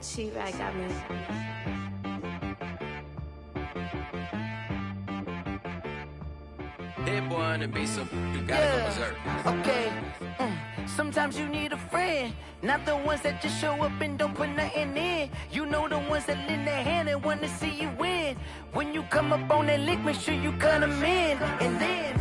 She-Rag got me. Hit one and be some. You gotta go berserk. Okay. Sometimes you need a friend, not the ones that just show up and don't put nothing in. You know the ones that lend their hand and want to see you win. When you come up on that lick, make sure you cut them in. And then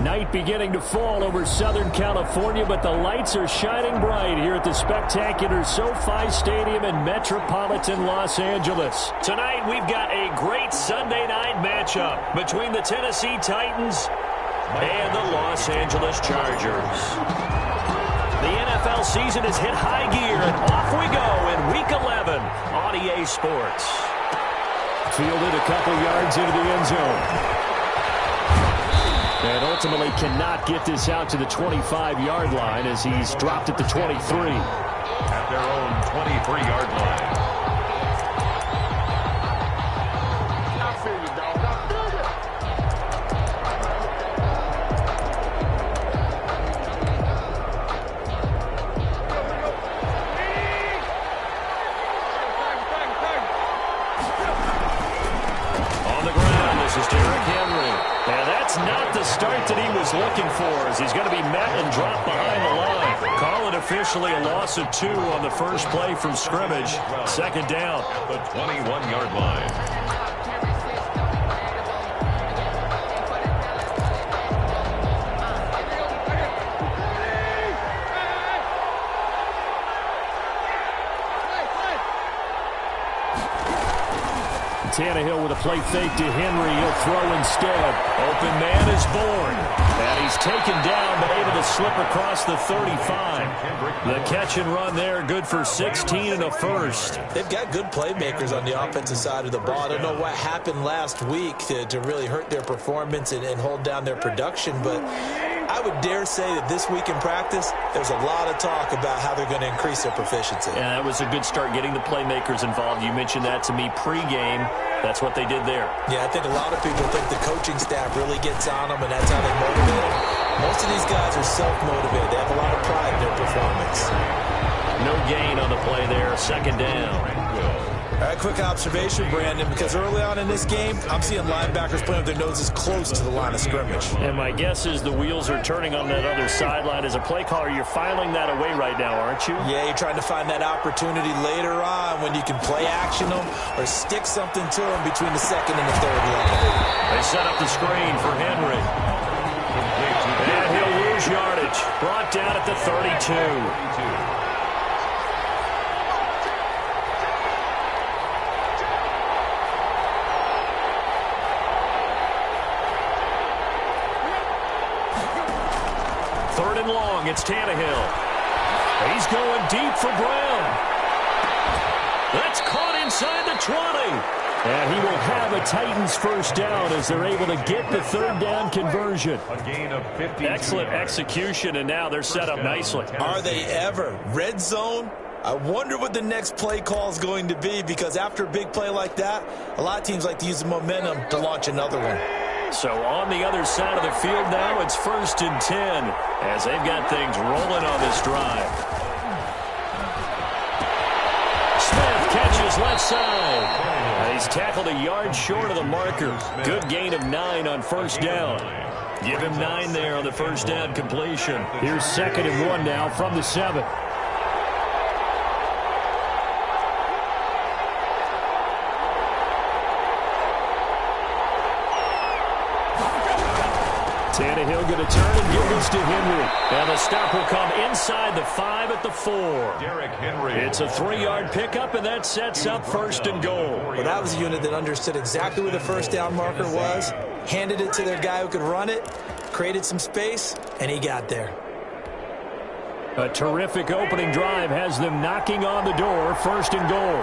night beginning to fall over Southern California, but the lights are shining bright here at the spectacular SoFi Stadium in metropolitan Los Angeles. Tonight, we've got a great Sunday night matchup between the Tennessee Titans and the Los Angeles Chargers. The NFL season has hit high gear, and off we go in Week 11 on EA Sports. Fielded a couple yards into the end zone. And ultimately cannot get this out to the 25-yard line as he's dropped at the 23. At their own 23-yard line. I feel you, dog. I feel you. On the ground, this is Derrick Henry. And that's not the start that he was looking for, as he's going to be met and dropped behind the line. Call it officially a loss of 2 on the first play from scrimmage. Second down. At the 21-yard line. Tannehill with a play fake to Henry. He'll throw instead. Open man is born. And he's taken down, but able to slip across the 35. The catch and run there, good for 16 and a first. They've got good playmakers on the offensive side of the ball. I don't know what happened last week to really hurt their performance and hold down their production, but I would dare say that this week in practice, there's a lot of talk about how they're going to increase their proficiency. Yeah, that was a good start getting the playmakers involved. You mentioned that to me pregame. That's what they did there. Yeah, I think a lot of people think the coaching staff really gets on them, and that's how they motivate them. Most of these guys are self-motivated. They have a lot of pride in their performance. No gain on the play there. Second down. All right, quick observation, Brandon, because early on in this game, I'm seeing linebackers playing with their noses close to the line of scrimmage. And my guess is the wheels are turning on that other sideline. As a play caller, you're filing that away right now, aren't you? Yeah, you're trying to find that opportunity later on when you can play action them or stick something to them between the second and the third level. They set up the screen for Henry. And he'll lose yardage. Brought down at the 32. Third and long, it's Tannehill. He's going deep for Brown. That's caught inside the 20. And he will have a Titans first down as they're able to get the third down conversion. A gain of 50. Excellent execution, and now they're set up nicely. Are they ever? Red zone? I wonder what the next play call is going to be, because after a big play like that, a lot of teams like to use the momentum to launch another one. So on the other side of the field now, it's 1st and 10 as they've got things rolling on this drive. Smith catches left side. He's tackled a yard short of the marker. Good gain of 9 on first down. Give him 9 there on the first down completion. Here's 2nd and 1 now from the 7. Tannehill going to turn and give this to Henry. And the stop will come inside the 5 at the 4. Derrick Henry. It's a 3-yard pickup, and that sets up 1st and goal. Well, that was a unit that understood exactly where the first down marker was, handed it to their guy who could run it, created some space, and he got there. A terrific opening drive has them knocking on the door. 1st and goal.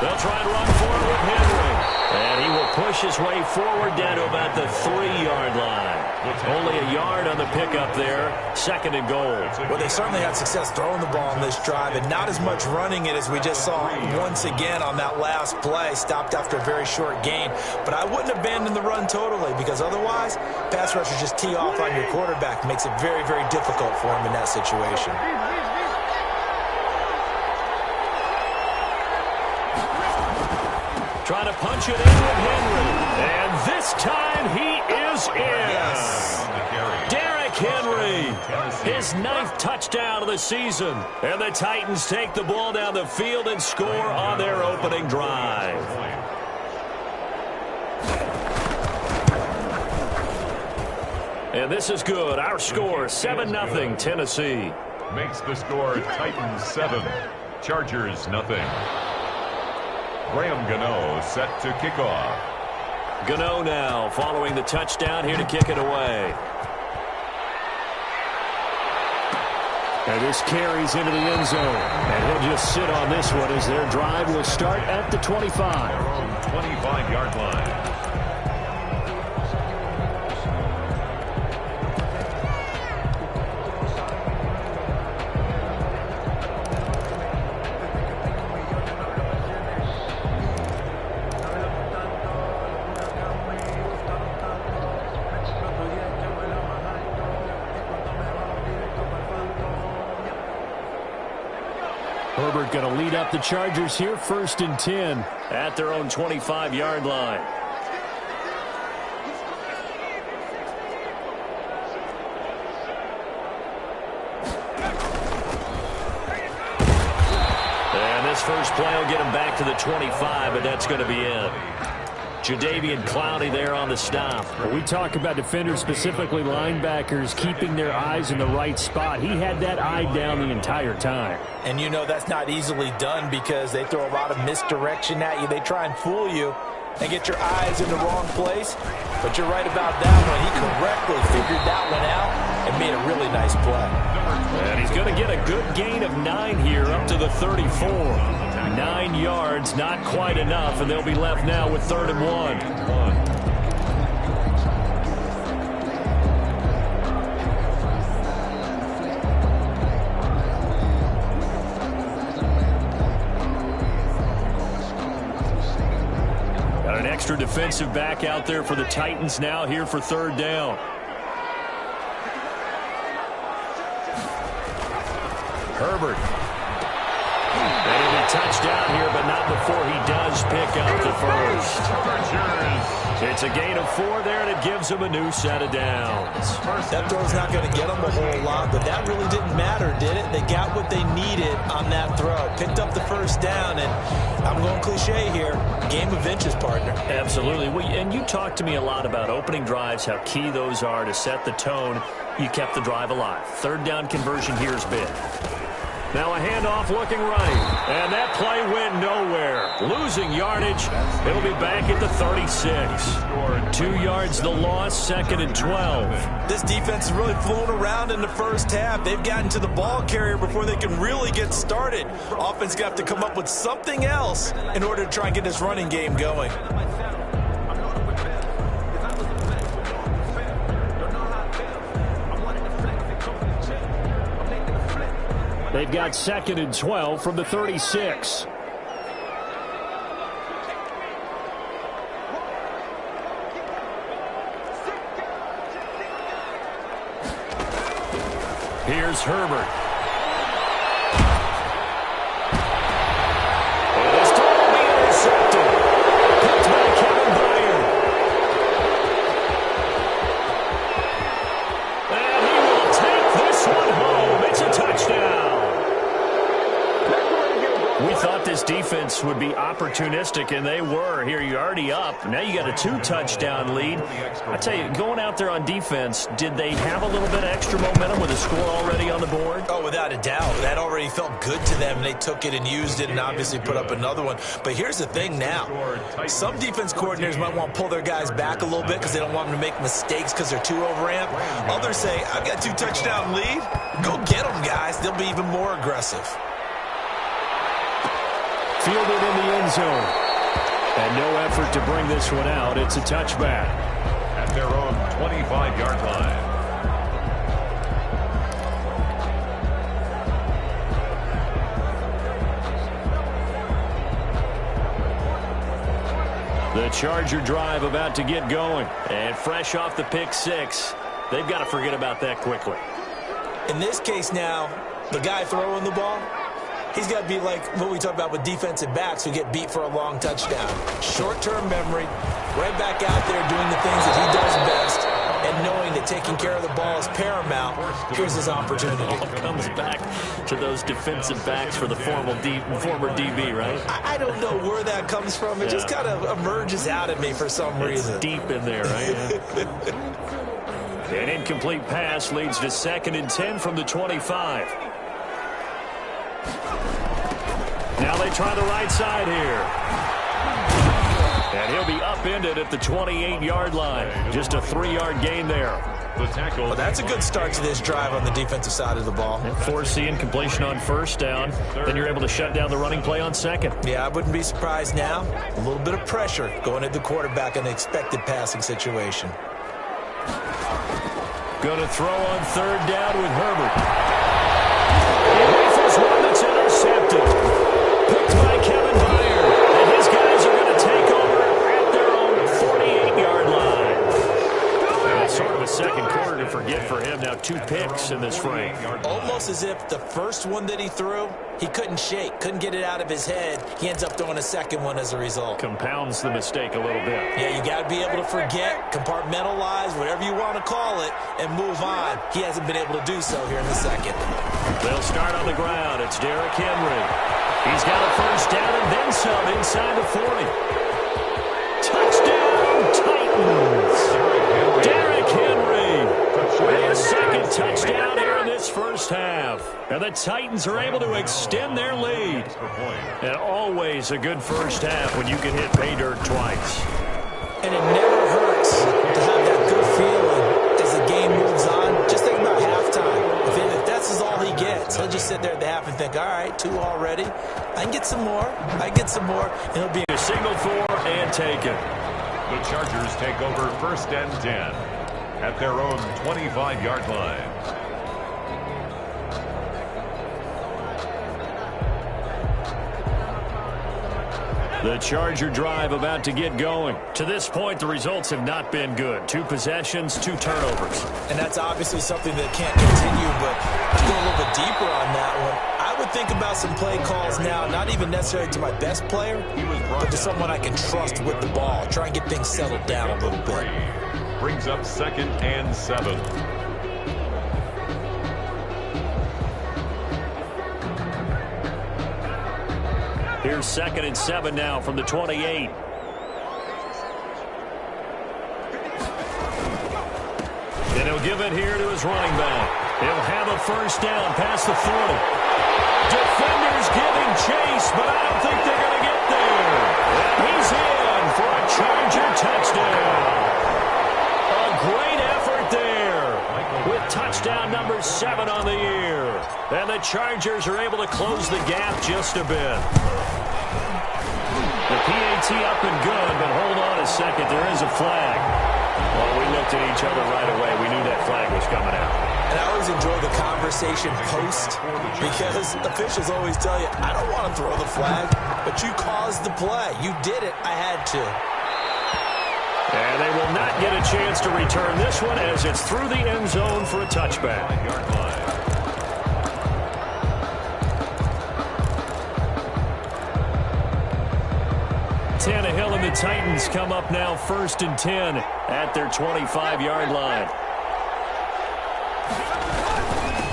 They'll try and run for it with Henry. And he will push his way forward down to about the 3-yard line. Only a yard on the pickup there. 2nd and goal. Well, they certainly had success throwing the ball on this drive and not as much running it as we just saw once again on that last play. Stopped after a very short gain. But I wouldn't abandon the run totally because otherwise, pass rushers just tee off on your quarterback. Makes it very, very difficult for him in that situation. Trying to punch it in with Henry. And this time he is in. Yes. Derrick Henry, his 9th touchdown of the season. And the Titans take the ball down the field and score on their opening drive. And this is good. Our score, 7-0 Tennessee. Makes the score Titans 7, Chargers nothing. Graham Gano set to kick off. Gano now following the touchdown here to kick it away. And this carries into the end zone. And he'll just sit on this one as their drive will start at the 25. Their own 25-yard line. Herbert going to lead up the Chargers here, 1st and 10 at their own 25-yard line. And this first play will get him back to the 25, but that's going to be it. Jadeveon Clowney there on the stop. We talk about defenders, specifically linebackers, keeping their eyes in the right spot. He had that eye down the entire time. And you know that's not easily done because they throw a lot of misdirection at you. They try and fool you and get your eyes in the wrong place. But you're right about that one. He correctly figured that one out and made a really nice play. And he's going to get a good gain of 9 here up to the 34. 9 yards, not quite enough, and they'll be left now with 3rd and 1. Got an extra defensive back out there for the Titans now here for 3rd down. Herbert. And he'll be touchdown here, but not before he does pick up the first. It's a gain of 4 there, and it gives him a new set of downs. That throw's not going to get them a whole lot, but that really didn't matter, did it? They got what they needed on that throw. Picked up the first down, and I'm going cliche here. Game of inches, partner. Absolutely. And you talked to me a lot about opening drives, how key those are to set the tone. You kept the drive alive. 3rd down conversion here is big. Now a handoff looking right. And that play went nowhere. Losing yardage. It'll be back at the 36. 2 yards the loss, 2nd and 12. This defense is really flown around in the first half. They've gotten to the ball carrier before they can really get started. Offense got to come up with something else in order to try and get this running game going. They've got 2nd and 12 from the 36. Here's Herbert. And this time will be intercepted. Picked by Kevin Byard. And he will take this one home. It's a touchdown. We thought this defense would be opportunistic, and they were. Here, you're already up. Now you got a 2-touchdown lead. I tell you, going out there on defense, did they have a little bit of extra momentum with a score already on the board? Oh, without a doubt. That already felt good to them. They took it and used it and obviously put up another one. But here's the thing now. Some defense coordinators might want to pull their guys back a little bit because they don't want them to make mistakes because they're too overamped. Others say, I've got a 2-touchdown lead. Go get them, guys. They'll be even more aggressive. Fielded in the end zone. And no effort to bring this one out. It's a touchback. At their own 25-yard line. The Charger drive about to get going. And fresh off the pick six, they've got to forget about that quickly. In this case now, the guy throwing the ball, he's got to be like what we talk about with defensive backs who get beat for a long touchdown. Short-term memory, right back out there doing the things that he does best, and knowing that taking care of the ball is paramount. Here's his opportunity. It all comes back to those defensive backs for the former DB, right? I don't know where that comes from. It just kind of emerges out at me for some reason. It's deep in there, right? Yeah. An incomplete pass leads to 2nd and 10 from the 25. Now they try the right side here. And he'll be upended at the 28-yard line. Just a 3-yard gain there. The tackle. Well, that's a good start to this drive on the defensive side of the ball. And force the incompletion on first down. Then you're able to shut down the running play on second. Yeah, I wouldn't be surprised now. A little bit of pressure going at the quarterback in an expected passing situation. Going to throw on 3rd down with Herbert. He rifles one that's intercepted. Picked by Kevin Byard. And his guys are going to take over at their own 48-yard line. And it's sort of a second quarter to forget for him. Now 2 picks in this frame. Almost as if the first one that he threw, he couldn't shake, couldn't get it out of his head. He ends up throwing a second one as a result. Compounds the mistake a little bit. Yeah, you got to be able to forget, compartmentalize, whatever you want to call it, and move on. He hasn't been able to do so here in the second. They'll start on the ground. It's Derrick Henry. He's got a first down and then some inside the 40. Touchdown, Titans. Derrick Henry with his 2nd touchdown here in this first half. And the Titans are able to extend their lead. And always a good first half when you can hit pay dirt twice. And it never hurts to have that good feeling as the game moves on. Just think about halftime. If that's all he gets, he'll just sit there at the half and think, all right, 2 already. I can get some more. I can get some more. And he'll be a single 4 and take it. The Chargers take over 1st and 10 at their own 25-yard line. The Charger drive about to get going. To this point, the results have not been good. 2 possessions, 2 turnovers. And that's obviously something that can't continue, but to go a little bit deeper on that one, I would think about some play calls now, not even necessarily to my best player, but to someone I can trust with the ball. Try and get things settled down a little bit. Brings up 2nd and 7. Here's 2nd and 7 now from the 28. And he'll give it here to his running back. He'll have a first down past the 40. Defenders giving chase, but I don't think they're going to get there. And he's in for a Charger touchdown. A great effort there with touchdown number 7 on the year. And the Chargers are able to close the gap just a bit. The PAT up and good, but hold on a second. There is a flag. Well, we looked at each other right away. We knew that flag was coming out. And I always enjoy the conversation post because officials always tell you, I don't want to throw the flag, but you caused the play. You did it. I had to. And they will not get a chance to return this one as it's through the end zone for a touchback. Tannehill and the Titans come up now 1st and 10 at their 25-yard line.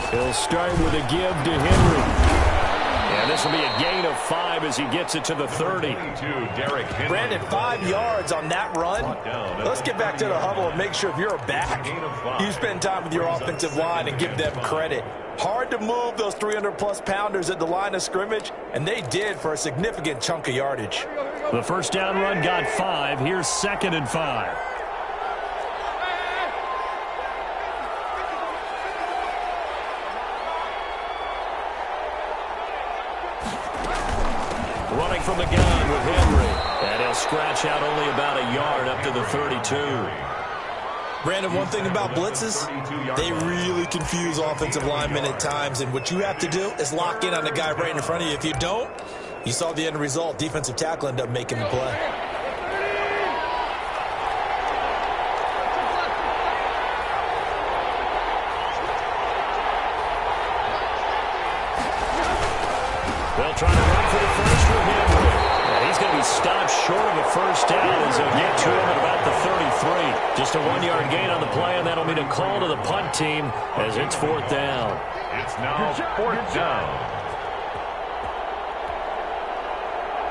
He'll start with a give to Henry. And this will be a gain of 5 as he gets it to the 30. Brandon, 5 yards on that run. Let's get back to the huddle and make sure if you're a back, you spend time with your offensive line and give them credit. Hard to move those 300-plus pounders at the line of scrimmage, and they did for a significant chunk of yardage. The first down run got 5. Here's 2nd and 5. Running from the gun with Henry. And he'll They'll scratch out only about a yard up to the 32. Brandon, one thing about blitzes, they really confuse offensive linemen at times, and what you have to do is lock in on the guy right in front of you. If you don't, you saw the end result. Defensive tackle ended up making the play. They'll try to run for the first with Henry. He's going to be stopped short of a first down as they'll get to him at about the 33. Just a 1-yard gain on the play, and that'll mean a call to the punt team as it's 4th down. It's now 4th down.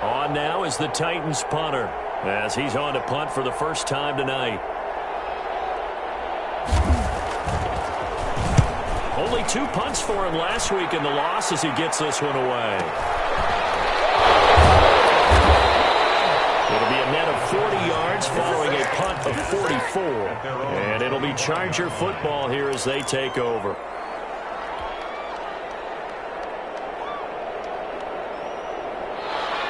On now is the Titans punter as he's on to punt for the first time tonight. Only 2 punts for him last week in the loss as he gets this one away. It'll be a net of 40 yards following a punt of 44. And it'll be Charger football here as they take over.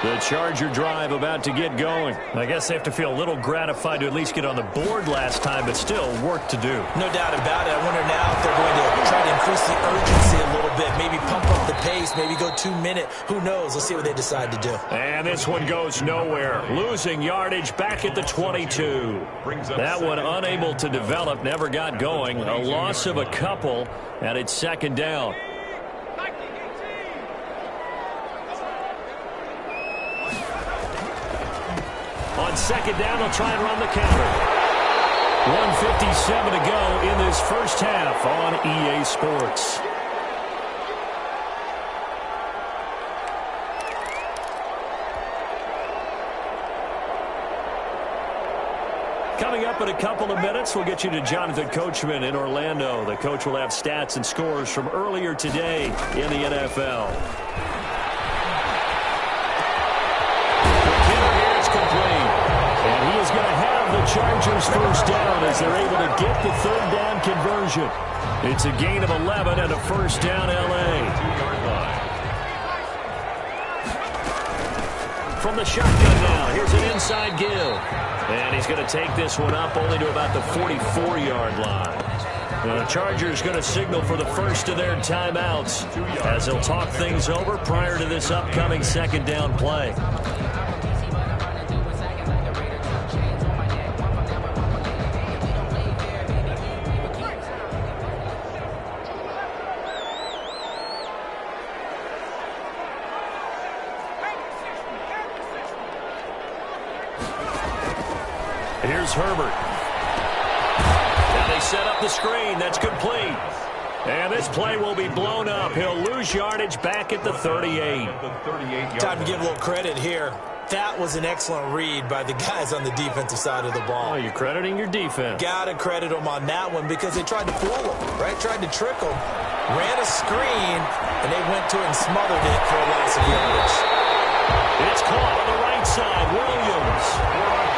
The Charger drive about to get going. I guess they have to feel a little gratified to at least get on the board last time, but still work to do. No doubt about it. I wonder now if they're going to try to increase the urgency a little bit, maybe pump up the pace, maybe go 2-minute. Who knows? Let's see what they decide to do. And this one goes nowhere. Losing yardage back at the 22. That one unable to develop, never got going. A loss of a couple, and it's 2nd down. On 2nd down, they'll try and run the counter. 1:57 to go in this first half on EA Sports. Coming up in a couple of minutes, we'll get you to Jonathan Coachman in Orlando. The coach will have stats and scores from earlier today in the NFL. And he is going to have the Chargers first down as they're able to get the 3rd down conversion. It's a gain of 11 and a first down L.A. From the shotgun now, here's an inside give. And he's going to take this one up only to about the 44-yard line. The Chargers going to signal for the first of their timeouts as they'll talk things over prior to this upcoming 2nd down play. Here's Herbert. Now they set up the screen. That's complete. And this play will be blown up. He'll lose yardage back at the 38. Time to give a little credit here. That was an excellent read by the guys on the defensive side of the ball. Oh, you're crediting your defense. Got to credit them on that one because they tried to fool them, right? Tried to trick them. Ran a screen, and they went to it and smothered it for a loss of yardage. It's caught on the right side. Williams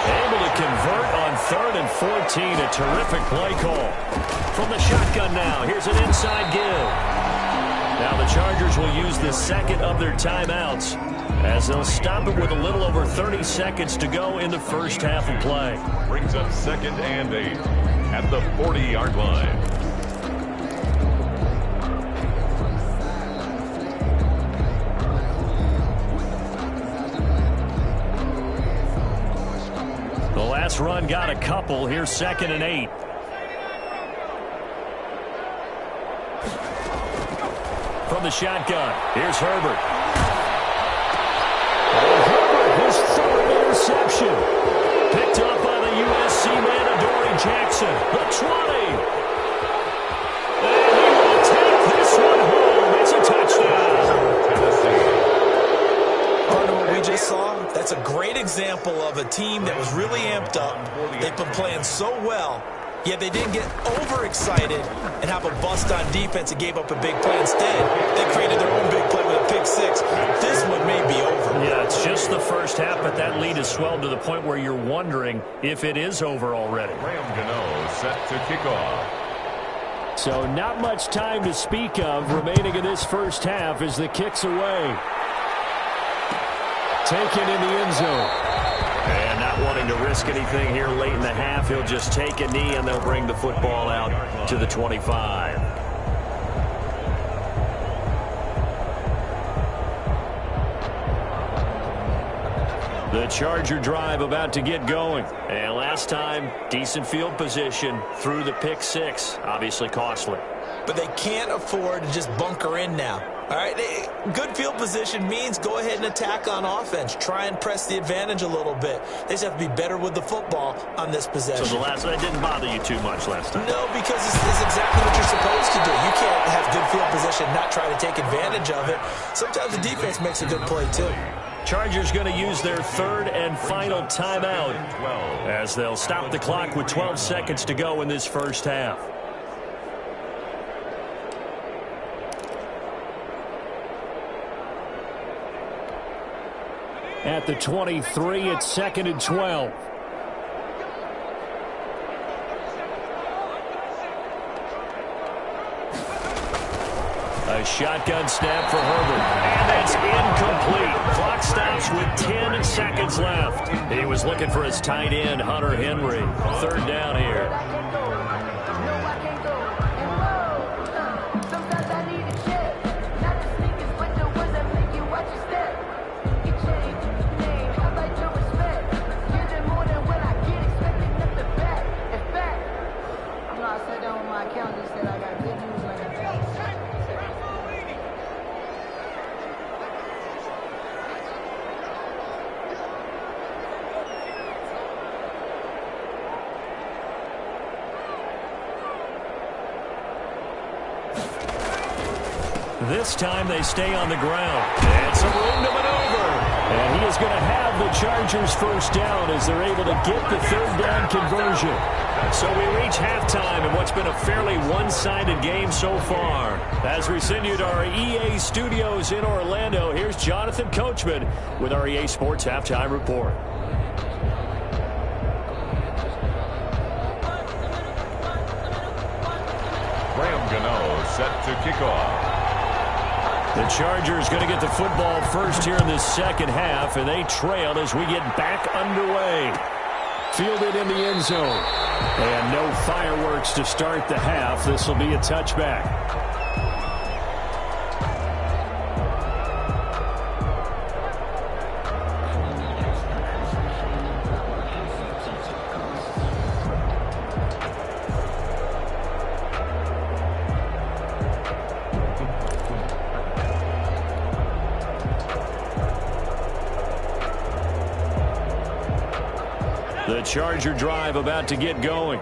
able to convert on 3rd and 14. A terrific play call. From the shotgun now, here's an inside give. Now the Chargers will use the 2nd of their timeouts as they'll stop it with a little over 30 seconds to go in the first half of play. Brings up 2nd and 8 at the 40-yard line. The last run got a couple. Here's 2nd and 8. From the shotgun, here's Herbert. Herbert, his 3rd interception. Picked up by the USC man, Adoree Jackson. The 20. And he will take this one home. It's a touchdown. Partner, what we just saw, that's a great example of a team that was really amped up. They've been playing so well, yet they didn't get overexcited and have a bust on defense and gave up a big play. Instead, they created their own big play with a pick 6. This one may be over. Yeah, it's just the first half, but that lead has swelled to the point where you're wondering if it is over already. Graham Gano set to kick off. So not much time to speak of remaining in this first half as the kick's away. Taken in the end zone. And not wanting to risk anything here late in the half, he'll just take a knee, and they'll bring the football out to the 25. The Charger drive about to get going. And last time, decent field position through the pick six. Obviously costly. But they can't afford to just bunker in now. All right, good field position means go ahead and attack on offense. Try and press the advantage a little bit. They just have to be better with the football on this possession. So that didn't bother you too much last time? No, because it's exactly what you're supposed to do. You can't have good field position, not try to take advantage of it. Sometimes the defense makes a good play too. Chargers going to use their third and final timeout as they'll stop the clock with 12 seconds to go in this first half. At the 23, it's 2nd and 12. A shotgun snap for Herbert. And that's incomplete. Clock stops with 10 seconds left. He was looking for his tight end, Hunter Henry. Third down here. This time they stay on the ground. And some room to maneuver. And he is going to have the Chargers first down as they're able to get the third down conversion. So we reach halftime in what's been a fairly one-sided game so far. As we send you to our EA studios in Orlando, here's Jonathan Coachman with our EA Sports Halftime Report. Graham Gano set to kick off. The Chargers going to get the football first here in this second half, and they trail as we get back underway. Fielded in the end zone. And no fireworks to start the half. This will be a touchback. The Charger drive about to get going.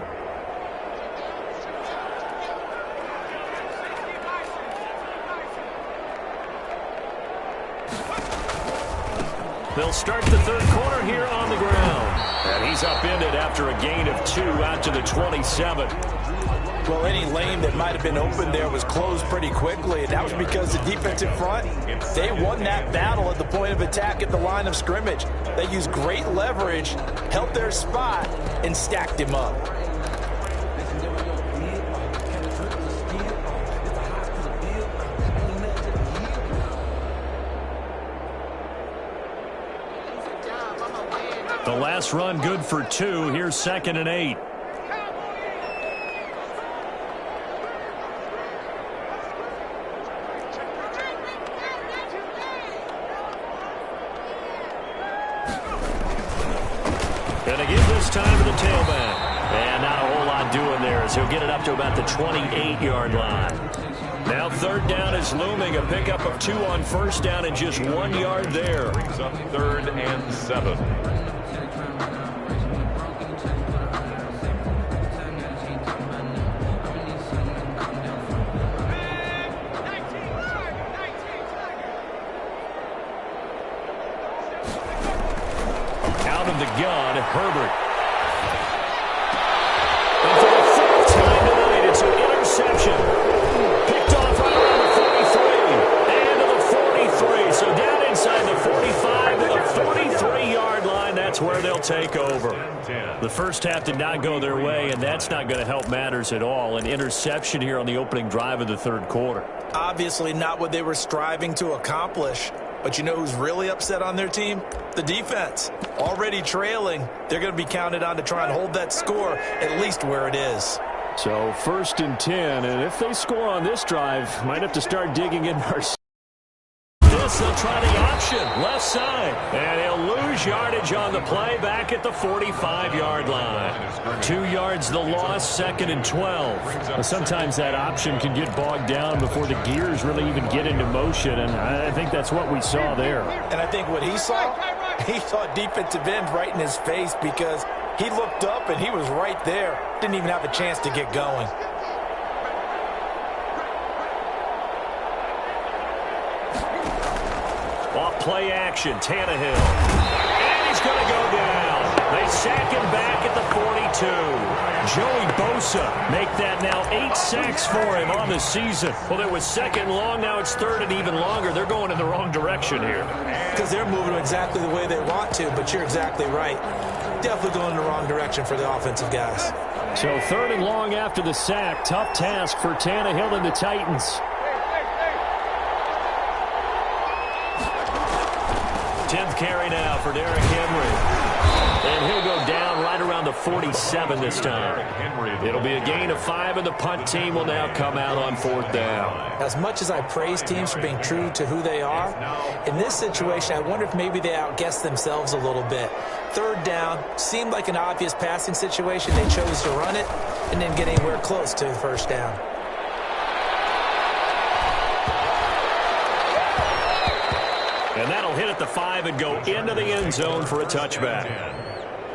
They'll start the third quarter here on the ground. And he's upended after a gain of 2 out to the 27. Well, any lane that might have been open there was closed pretty quickly, and that was because the defensive front, they won that battle at the point of attack at the line of scrimmage. They used great leverage, held their spot, and stacked him up. The last run good for 2. Here's 2nd and 8. Gonna give this time to the tailback. And not a whole lot doing there as he'll get it up to about the 28-yard line. Now third down is looming. A pickup of 2 on first down and just 1 yard there. Brings up 3rd and 7. Out of the gun, Herbert. And for the 4th time tonight, it's an interception. Picked off right around the 43. And to the 43. So down inside the 45 to the 43-yard line. That's where they'll take over. The first half did not go their way, and that's not going to help matters at all. An interception here on the opening drive of the third quarter. Obviously not what they were striving to accomplish. But you know who's really upset on their team? The defense. Already trailing, they're going to be counted on to try and hold that score at least where it is. So 1st and 10, and if they score on this drive, might have to start digging in our... They'll try the option, left side, and he'll lose yardage on the play back at the 45-yard line. 2 yards the loss, 2nd and 12. Sometimes that option can get bogged down before the gears really even get into motion, and I think that's what we saw there. And I think what he saw defensive end right in his face because he looked up and he was right there. Didn't even have a chance to get going. Off play action, Tannehill. And he's going to go down. They sack him back at the 42. Joey Bosa make that now 8 sacks for him on the season. Well, it was 2nd long, now it's 3rd and even longer. They're going in the wrong direction here. Because they're moving exactly the way they want to, but you're exactly right. Definitely going in the wrong direction for the offensive guys. So 3rd and long after the sack. Tough task for Tannehill and the Titans. 10th carry now for Derrick Henry. And he'll go down right around the 47 this time. It'll be a gain of 5, and the punt team will now come out on 4th down. As much as I praise teams for being true to who they are, in this situation, I wonder if maybe they outguessed themselves a little bit. 3rd down, seemed like an obvious passing situation. They chose to run it and didn't get anywhere close to the 1st down. And that'll hit at the 5 and go into the end zone for a touchback.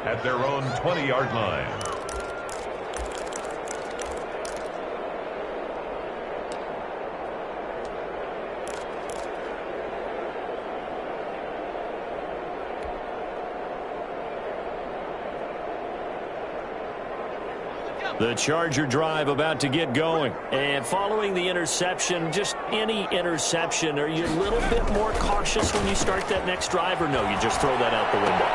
At their own 20-yard line. The Charger drive about to get going. And following the interception, just any interception, are you a little bit more cautious when you start that next drive, or no, you just throw that out the window?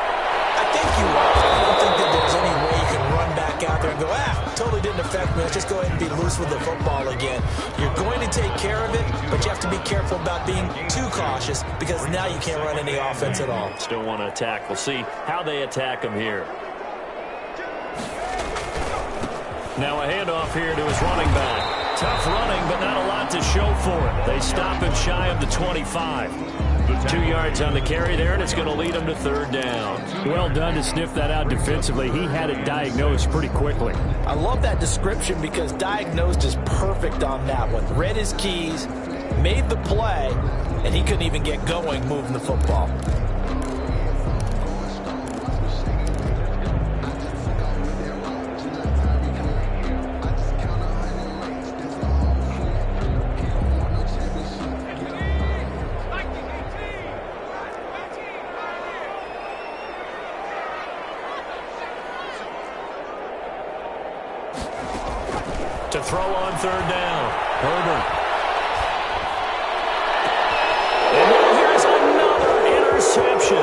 I think you are. I don't think that there's any way you can run back out there and go, totally didn't affect me. Let's just go ahead and be loose with the football again. You're going to take care of it, but you have to be careful about being too cautious because now you can't run any offense at all. Still want to attack. We'll see how they attack him here. Now a handoff here to his running back. Tough running, but not a lot to show for it. They stop him shy of the 25. 2 yards on the carry there, and it's going to lead him to 3rd down. Well done to sniff that out defensively. He had it diagnosed pretty quickly. I love that description because diagnosed is perfect on that one. Read his keys, made the play, and he couldn't even get going moving the football. To throw on 3rd down. Herbert. And now here's another interception.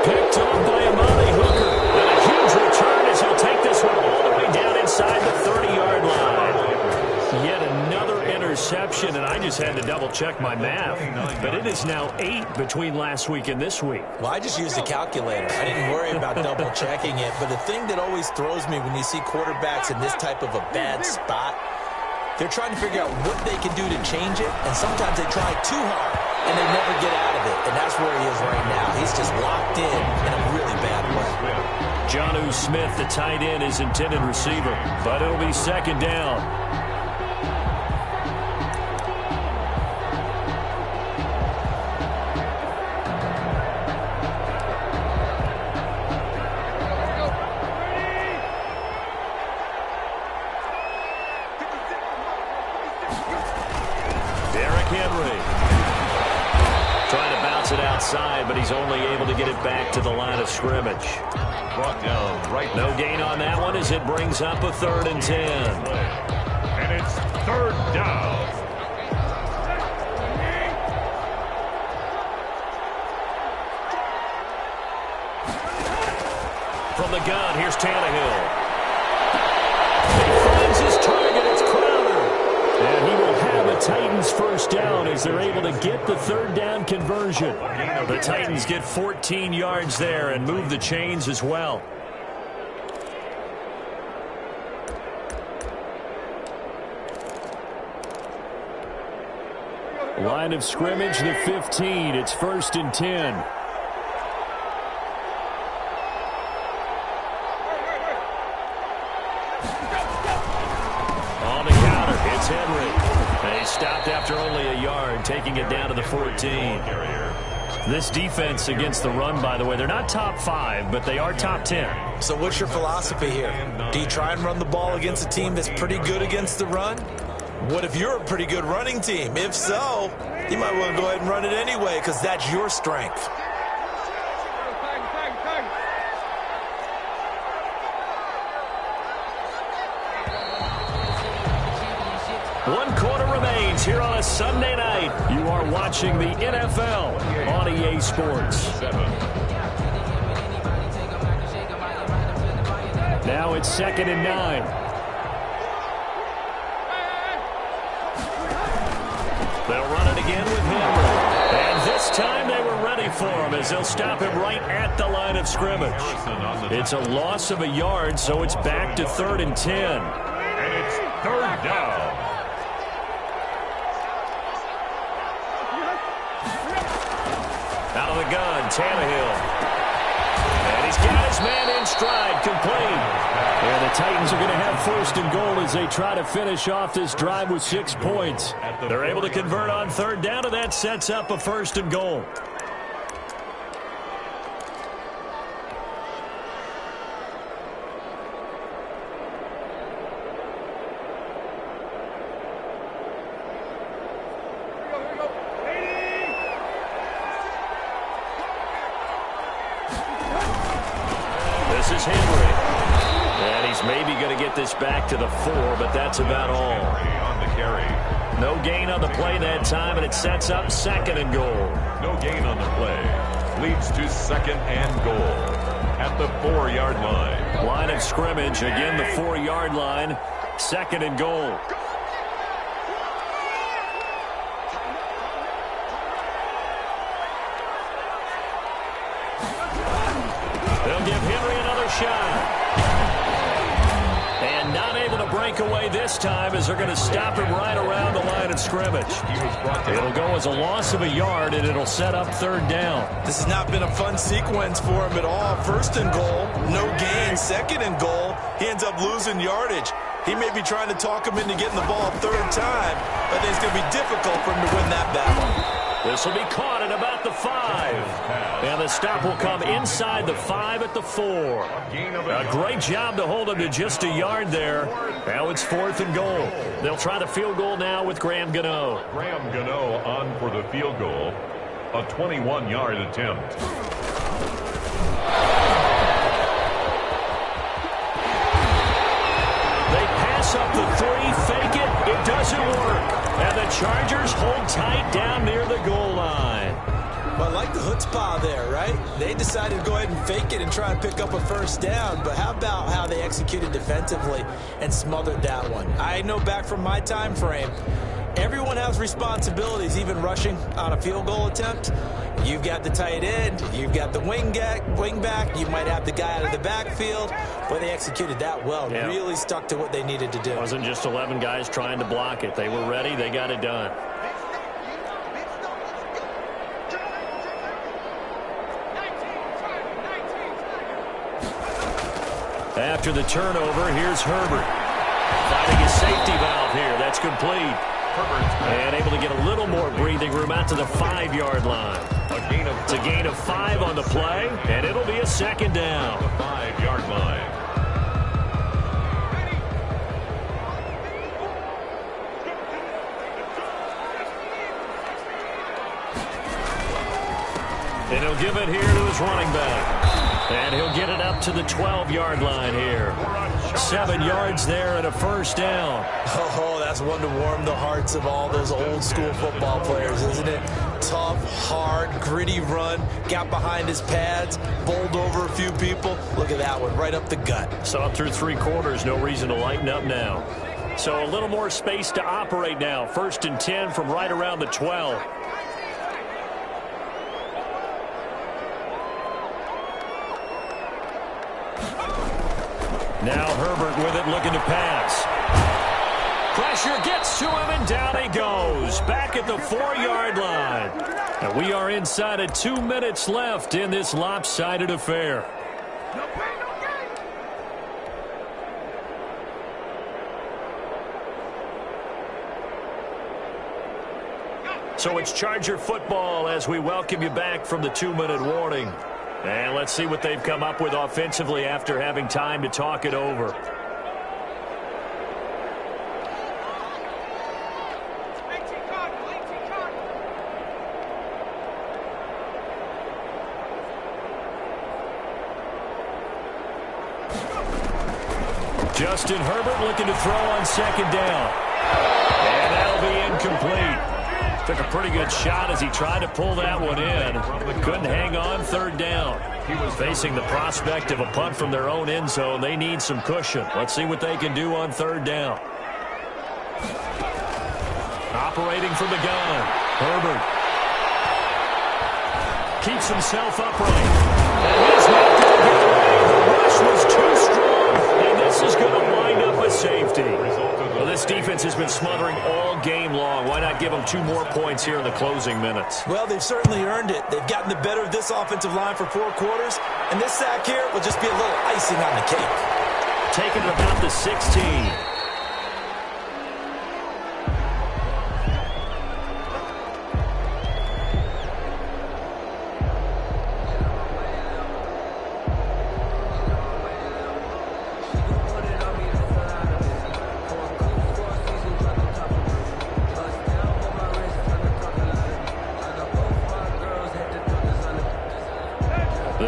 Picked up by Amani Hooker. And a huge return as he'll take this one all the way down inside the 30-yard line. Yet another interception, and I just had to double-check my math. But it is now 8 between last week and this week. Well, I just used a calculator. I didn't worry about double-checking it. But the thing that always throws me when you see quarterbacks in this type of a bad spot, they're trying to figure out what they can do to change it, and sometimes they try too hard, and they never get out of it. And that's where he is right now. He's just locked in a really bad way. Jonnu Smith, the tight end, is intended receiver, but it'll be 2nd down. Outside, but he's only able to get it back to the line of scrimmage. Brought down right. No gain on that one as it brings up a 3rd and 10. And it's 3rd down. From the gun, here's Tannehill. He finds his target. It's Crowder. And he will have a Titans first down as they're able to get the third down conversion. The Titans get 14 yards there and move the chains as well. Line of scrimmage, the 15. It's 1st and 10. On the counter, it's Henry. And he stopped after only a yard, taking it down to the 14. This defense against the run, by the way, they're not top 5, but they are top 10. So what's your philosophy here? Do you try and run the ball against a team that's pretty good against the run? What if you're a pretty good running team? If so, you might want to go ahead and run it anyway because that's your strength. One quarter remains here on a Sunday night. You are watching the NFL on EA Sports. Now it's 2nd and 9. They'll run it again with Henry. And this time they were ready for him as they'll stop him right at the line of scrimmage. It's a loss of a yard, so it's back to 3rd and 10. And it's 3rd down. Out of the gun, Tannehill. And he's got his man in stride, complete. And the Titans are going to have 1st and goal as they try to finish off this drive with 6 points. They're able to convert on 3rd down, and that sets up a 1st and goal. This is Henry. And he's maybe going to get this back to the 4, but that's about all. On the carry. No gain on the play that time, and it sets up 2nd and goal. No gain on the play. Leads to 2nd and goal at the 4-yard line. Line of scrimmage, again the 4-yard line. 2nd and goal. They'll give Henry another shot. And not able to break away this time as they're going to stop him right around the line of scrimmage. It'll go as a loss of a yard, and it'll set up 3rd down. This has not been a fun sequence for him at all. 1st and goal, no gain. 2nd and goal, he ends up losing yardage. He may be trying to talk him into getting the ball a 3rd time, but I think it's going to be difficult for him to win that battle. This will be caught at about the 5. And the stop will come inside the 5 at the 4. A great job to hold him to just a yard there. Now it's 4th and goal. They'll try the field goal now with Graham Gano. Graham Gano on for the field goal. A 21-yard attempt. They pass up the 3, fake it. It doesn't work. And the Chargers hold tight down near the goal line. Well, I like the chutzpah there, right? They decided to go ahead and fake it and try and pick up a 1st down. But how about how they executed defensively and smothered that one? I know back from my time frame, everyone has responsibilities, even rushing on a field goal attempt. You've got the tight end, you've got the wing back, you might have the guy out of the backfield, but they executed that well. Yeah. Really stuck to what they needed to do. It wasn't just 11 guys trying to block it. They were ready. They got it done. After the turnover, here's Herbert. Finding his safety valve here. That's complete. And able to get a little more breathing room out to the 5-yard line. It's a gain of 5 on the play, and it'll be a 2nd down. 5-yard line. And he'll give it here to his running back. And he'll get it up to the 12-yard line here. 7 yards there and a 1st down. Oh, that's one to warm the hearts of all those old-school football players, isn't it? Tough, hard, gritty run. Got behind his pads, bowled over a few people. Look at that one, right up the gut. Saw it through 3 quarters. No reason to lighten up now. So a little more space to operate now. 1st and 10 from right around the 12. Now Herbert with it, looking to pass. Pressure gets to him, and down he goes. Back at the 4-yard line. And we are inside of 2 minutes left in this lopsided affair. So it's Charger football as we welcome you back from the 2-minute warning. And let's see what they've come up with offensively after having time to talk it over. Justin Herbert looking to throw on 2nd down. And that'll be incomplete. Took a pretty good shot as he tried to pull that one in. Couldn't hang on 3rd down. Facing the prospect of a punt from their own end zone, they need some cushion. Let's see what they can do on 3rd down. Operating from the gun, Herbert. Keeps himself upright. And he's not going to get away. The rush was too strong, and this is going to wind up a safety. Well, this defense has been smothering all game long. Why not give them 2 more points here in the closing minutes? Well, they've certainly earned it. They've gotten the better of this offensive line for 4 quarters, and this sack here will just be a little icing on the cake. Taken to about the 16.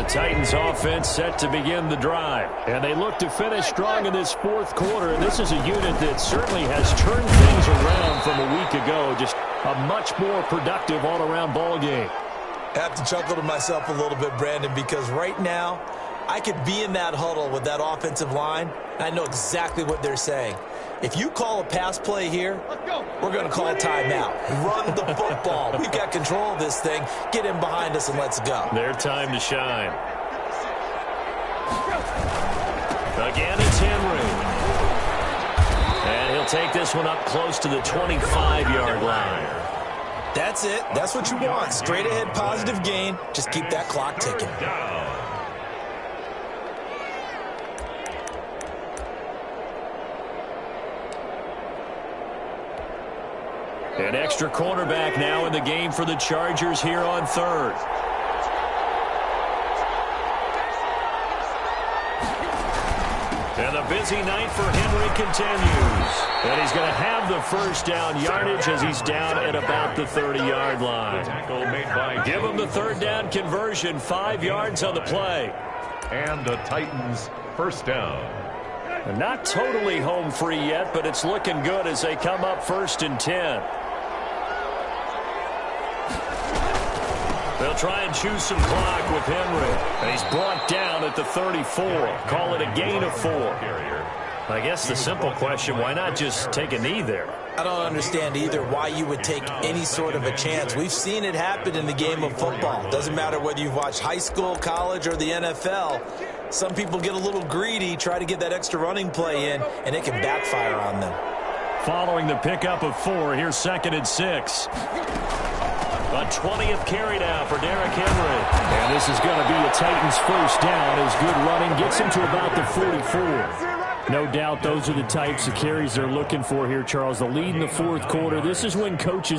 Titans offense set to begin the drive. And they look to finish strong in this 4th quarter. And this is a unit that certainly has turned things around from a week ago. Just a much more productive all-around ball game. I have to chuckle to myself a little bit, Brandon, because right now I could be in that huddle with that offensive line. I know exactly what they're saying. If you call a pass play here, we're going to call a timeout. Run the football. We've got control of this thing. Get in behind us and let's go. Their time to shine. Again, it's Henry. And he'll take this one up close to the 25-yard line. That's it. That's what you want. Straight ahead positive gain. Just keep that clock ticking. An extra cornerback now in the game for the Chargers here on 3rd. And the busy night for Henry continues. And he's going to have the 1st down yardage as he's down at about the 30-yard line. Give him the 3rd down conversion, 5 yards on the play. And the Titans 1st down. And not totally home free yet, but it's looking good as they come up 1st and 10. They'll try and choose some clock with Henry. And he's brought down at the 34. Call it a gain of 4. I guess the simple question, why not just take a knee there? I don't understand either why you would take any sort of a chance. We've seen it happen in the game of football. Doesn't matter whether you've watched high school, college, or the NFL. Some people get a little greedy, try to get that extra running play in, and it can backfire on them. Following the pickup of 4, here's 2nd and 6. A 20th carry now for Derrick Henry. And this is going to be a Titans 1st down as good running gets him to about the 44. No doubt those are the types of carries they're looking for here, Charles. The lead in the 4th quarter. This is when coaches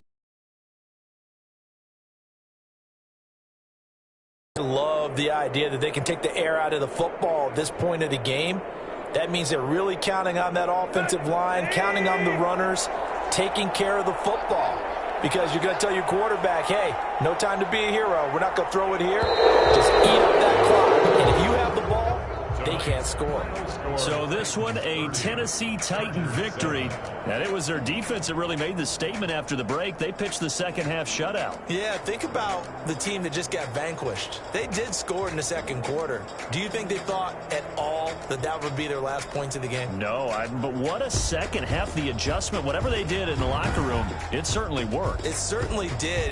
love the idea that they can take the air out of the football at this point of the game. That means they're really counting on that offensive line, counting on the runners, taking care of the football. Because you're going to tell your quarterback, hey, no time to be a hero. We're not going to throw it here. Just eat up that clock. And if you have the ball, they can't score. So this one, a Tennessee Titan victory. And it was their defense that really made the statement after the break. They pitched the second half shutout. Yeah, think about the team that just got vanquished. They did score in the second quarter. Do you think they thought at all that that would be their last points of the game? No, but what a second half. The adjustment, whatever they did in the locker room, it certainly worked. It certainly did.